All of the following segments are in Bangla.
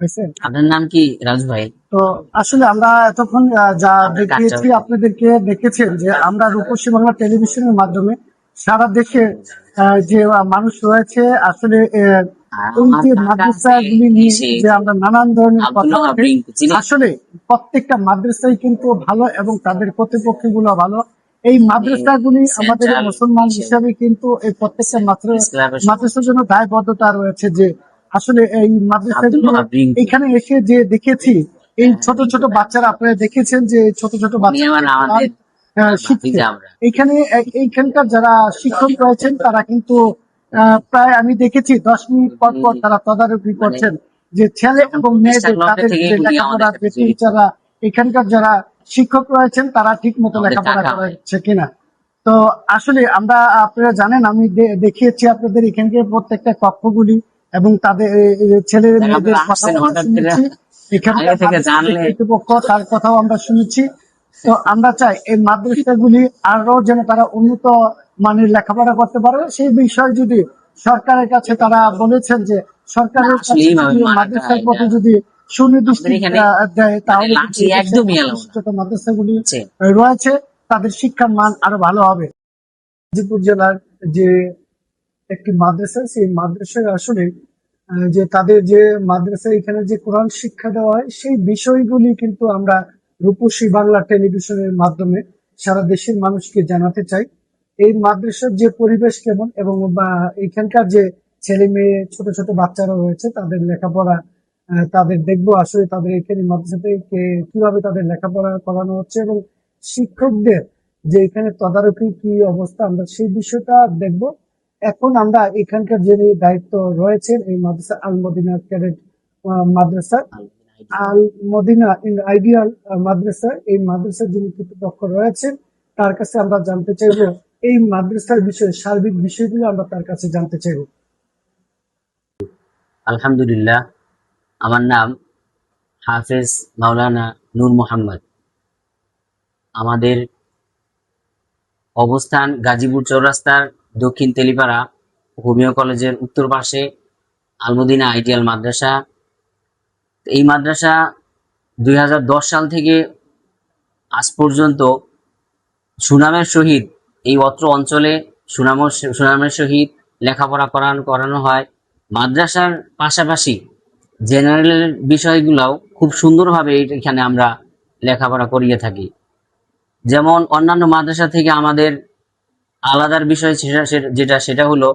বুঝছেন? আপনার নাম কি রাজু ভাই? তো আসলে আমরা এতক্ষণ যা দেখিয়েছি, আপনাদেরকে দেখেছেন যে আমরা রূপসী বাংলা টেলিভিশনের মাধ্যমে সারা দেশে যে মানুষ রয়েছে আসলে এই যে মাদ্রাসাগুলি নিয়ে যে আমরা নানান ধরনের কথা বলি, আসলে প্রত্যেকটা মাদ্রাসাই কিন্তু ভালো এবং তাদের কর্তৃপক্ষগুলো ভালো। এই মাদ্রাসাগুলি আমাদের মুসলমান হিসাবে কিন্তু এই প্রত্যেকটা মাদ্রাসার জন্য দায়বদ্ধতা রয়েছে যে আসলে এই মাদ্রাসাগুলো এখানে এসে যে দেখেছি এই ছোট ছোট বাচ্চারা, আপনারা দেখেছেন যে ছোট ছোট বাচ্চারা শিখছে এখানে। এইখানকার যারা শিক্ষক রয়েছেন তারা কিন্তু প্রায় আমি দেখেছি 10 মিনিট পর পর তারা তদারকি করছেন যে ছেলে এবং মেয়েদের তাদের যে লেখাপড়া, যে টিচাররা এখানকার যারা শিক্ষক রয়েছেন তারা ঠিক মতো লেখাপড়া করাচ্ছে কিনা। তো আসলে আমরা, আপনারা জানেন, আমি দেখিয়েছি আপনাদের এখানকার প্রত্যেকটা কক্ষগুলি এবং তাদের ছেলে মেয়েদের কথা শুনেছি, এখানকার কর্তৃপক্ষ তার কথাও আমরা শুনেছি। তো আমরা চাই এই মাদ্রাসাগুলি আরো যেন তারা উন্নত মানের লেখাপড়া করতে পারে, সেই বিষয়ে যদি সরকারের কাছে তারা বলেছেন যে সরকারের কাছে মাদ্রাসার প্রতি যদি সুনির্দিষ্ট দেয় তাহলে ছোট মাদ্রাসাগুলি রয়েছে তাদের শিক্ষার মান আরো ভালো হবে। গাজীপুর জেলার যে একটি মাদ্রাসা, সেই মাদ্রাসায় আসলে যে তাদের যে মাদ্রাসা এখানে যে কোরআন শিক্ষা দেওয়া হয় সেই বিষয়গুলি কিন্তু আমরা রূপসী বাংলা টেলিভিশনের মাধ্যমে সারা দেশের মানুষকে জানাতে চাই। এই মাদ্রাসার যে পরিবেশ কেমন এবং এখানকার যে ছেলে মেয়ে ছোট ছোট বাচ্চারা রয়েছে তাদের লেখাপড়া তাদের দেখবো আসলে তাদের এখানে মাদ্রাসাতে কিভাবে তাদের লেখাপড়া করানো হচ্ছে এবং শিক্ষকদের যে এখানে তদারকি কি অবস্থা আমরা সেই বিষয়টা দেখবো। এখন আমরা এখানকার যে দায়িত্ব রয়েছেন এই মাদ্রাসা আল মদিনা ক্যাডেট মাদ্রাসা, আল মদিনা আইডিয়াল মাদ্রাসা, এই মাদ্রাসার যিনি কর্তৃপক্ষ রয়েছেন তার কাছে আমরা জানতে চাইব এই মাদ্রাসার বিষয়ে সার্বিক বিষয়গুলো আমরা তার কাছে জানতে চাইব। আলহামদুলিল্লাহ, আমার নাম হাফেজ মাওলানা নূর মোহাম্মদ। আমাদের অবস্থান গাজীপুর চৌরাস্তার দক্ষিণ তেলিপাড়া হোমিও কলেজের উত্তর পাশে আলমদিনা আইডিয়াল মাদ্রাসা। এই মাদ্রাসা 2010 সাল থেকে আজ পর্যন্ত সুনামের সহিত এই অত্র অঞ্চলে সুনামের সহিত লেখাপড়া করানো হয়। মাদ্রাসার পাশাপাশি জেনারেল বিষয়গুলোও খুব সুন্দরভাবে এখানে আমরা লেখাপড়া করিয়ে থাকি। যেমন অন্যান্য মাদ্রাসা থেকে আমাদের আলাদার বিষয় সেটা হলো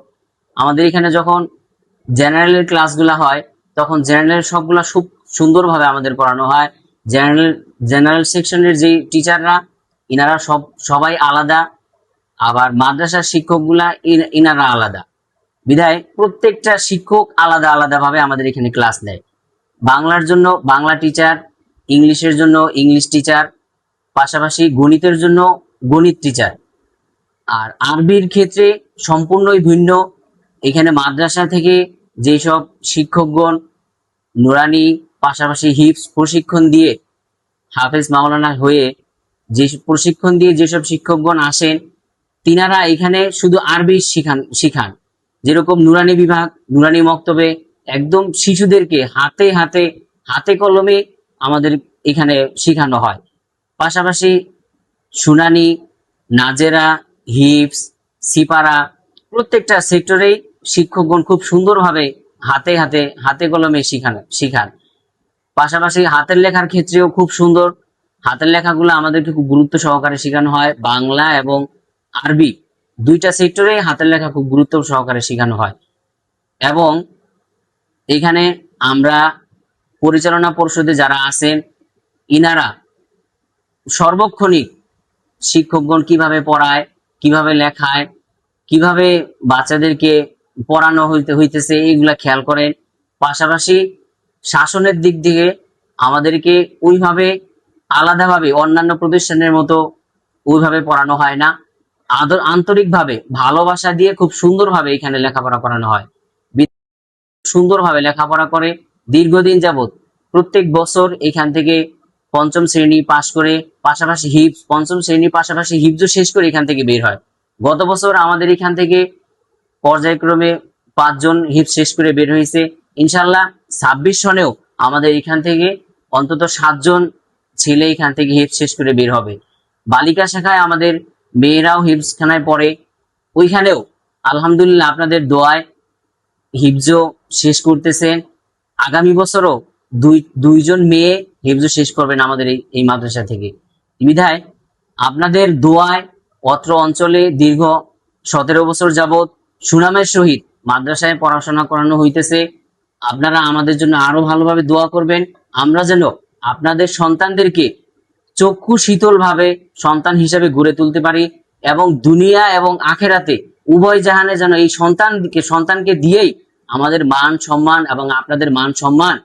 আমাদের এখানে যখন জেনারেলের ক্লাসগুলো হয় তখন জেনারেল সবগুলা খুব সুন্দরভাবে আমাদের পড়ানো হয়। জেনারেল সেকশনের যে টিচাররা ইনারা সবাই আলাদা, আবার মাদ্রাসার শিক্ষকগুলা ইনারা আলাদা। বিধায় প্রত্যেকটা শিক্ষক আলাদা আলাদা ভাবে আমাদের এখানে ক্লাস নেয়। বাংলার জন্য বাংলা টিচার, ইংলিশের জন্য ইংলিশ টিচার, পাশাপাশি গণিতের জন্য গণিত টিচার। আর আরবির ক্ষেত্রে সম্পূর্ণই ভিন্ন। এখানে মাদ্রাসা থেকে যেসব শিক্ষকগণ নুরানি পাশাপাশি হিফজ প্রশিক্ষণ দিয়ে হাফেজ মাওলানা হয়ে যে প্রশিক্ষণ দিয়ে যেসব শিক্ষকগণ আসেন তিনারা এখানে শুধু আরবি শিখান। যেরকম নুরানি বিভাগ, নুরানি মক্তবে একদম শিশুদেরকে হাতে হাতে হাতে কলমে আমাদের এখানে শিখানো হয়। পাশাপাশি শুনানি, নাজেরা, হিফজ, সিপারা প্রত্যেকটা সেক্টরেই শিক্ষকগণ খুব সুন্দরভাবে হাতে হাতে হাতে কলমে শিখান। পাশাপাশি হাতের লেখার ক্ষেত্রেও খুব সুন্দর। হাতের লেখাগুলো আমাদেরকে খুব গুরুত্ব সহকারে শেখানো হয়। বাংলা এবং আরবি দুইটা সেক্টরে হাতের লেখা খুব গুরুত্ব সহকারে শেখানো হয়। এবং এখানে আমরা পরিচালনা পরিষদে যারা আছেন ইনারা সর্বক্ষণিক শিক্ষকগণ কিভাবে পড়ায়, কিভাবে লেখায়, কিভাবে বাচ্চাদেরকে পড়ানো হইতেছে এগুলা খেয়াল করেন। পাশাপাশি শাসনের দিক থেকে আমাদেরকে ওইভাবে আলাদাভাবে অন্যান্য প্রতিষ্ঠানের মতো ওইভাবে পড়ানো হয় না। আন্তরিকভাবে ভালোবাসা দিয়ে খুব সুন্দরভাবে এখানে লেখাপড়া করানো হয়। সুন্দরভাবে লেখাপড়া করে দীর্ঘদিন যাবত প্রত্যেক বছর এখান থেকে পঞ্চম শ্রেণী পাশ করে পাশাপাশি পঞ্চম শ্রেণী পাশাপাশি হিফজও শেষ করে এখান থেকে বের হয়। গত বছর আমাদের এখান থেকে পর্যায়ক্রমে 5 জন হিফজ শেষ করে বের হয়েছে। ইনশাল্লাহ 26 সনেও আমাদের এখান থেকে অন্তত 7 জন ছেলে এখান থেকে হিফজ শেষ করে বের হবে। বালিকা শাখায় আমাদের মেয়েরাও হিফজখানায় পড়ে, ওইখানেও আলহামদুলিল্লাহ আপনাদের দোয়ায় হিফজও শেষ করতেছেন। আগামী বছরও দুইজন মেয়ে হিফজ শেষ করবেন আমাদের এই মাদ্রাসা থেকে। বিধায় আপনাদের দোয়ায় অত্র অঞ্চলে দীর্ঘ 17 বছর যাবৎ সুনামের সহিত মাদ্রাসায় পড়াশোনা করানো হইতেছে। আপনারা আমাদের জন্য আরো ভালোভাবে দোয়া করবেন, আমরা যেন আপনাদের সন্তানদেরকে চক্ষু শীতল ভাবে সন্তান হিসেবে গড়ে তুলতে পারি এবং দুনিয়া এবং আখেরাতে উভয় জাহানে যেন এই সন্তানকে দিয়েই আমাদের মান সম্মান এবং আপনাদের মান সম্মান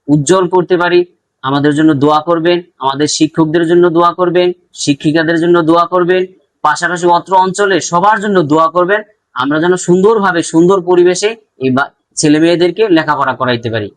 উজ্জ্বল করতে পারি। আমাদের জন্য দোয়া করবেন, আমাদের শিক্ষকদের জন্য দোয়া করবেন, শিক্ষিকাদের জন্য দোয়া করবেন, পাশাপাশি অত্র অঞ্চলে সবার জন্য দোয়া করবেন, আমরা যেন সুন্দরভাবে সুন্দর পরিবেশে এই ছেলে মেয়েদেরকে লেখাপড়া করাইতে পারি।